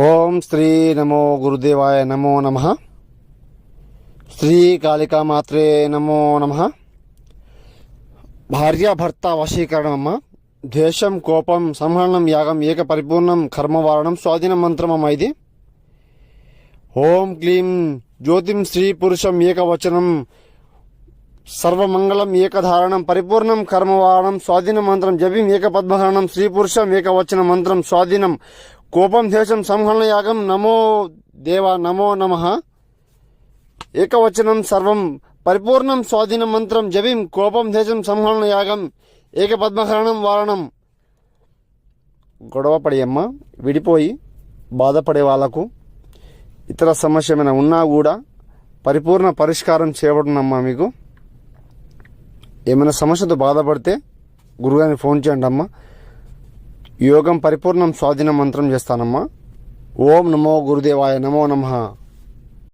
ఓం శ్రీ నమో గురుదేవాయ నమో నమః. శ్రీ కాళికా మాత్రే నమో నమః. భార్యాభర్త వశీకరణమ్మ. ద్వేషం, కోపం, సంహరణం, యాగం, ఏక పరిపూర్ణం, కర్మవారణం, స్వాధీన మంత్రమమ్మ ఇది. ఓం క్లీం జ్యోతిం శ్రీ పురుషం ఏకవచనం సర్వమంగళం ఏకధారణం పరిపూర్ణం కర్మవారణం స్వాధీన మంత్రం జపిం ఏక పద్మహరణం శ్రీ పురుషం ఏకవచన మంత్రం స్వాధీనం కోపం దేశం సంహరణ యాగం నమో దేవ నమో నమః. ఏకవచనం సర్వం పరిపూర్ణం స్వాధీన మంత్రం జపిం కోపం దేశం సంహరణ యాగం ఏక పద్మహరణం వారణం. గొడవ పడి విడిపోయి బాధపడే వాళ్లకు ఇతర సమస్య ఏమైనా ఉన్నా కూడా పరిపూర్ణ పరిష్కారం చేయబడునమ్మా. మీకు ఏమైనా సమస్యతో బాధపడితే గురుగారిని ఫోన్ చేయండి అమ్మా. యోగం పరిపూర్ణం స్వాధీన మంత్రం చేస్తానమ్మా. ఓం నమో గురుదేవాయ నమో నమః.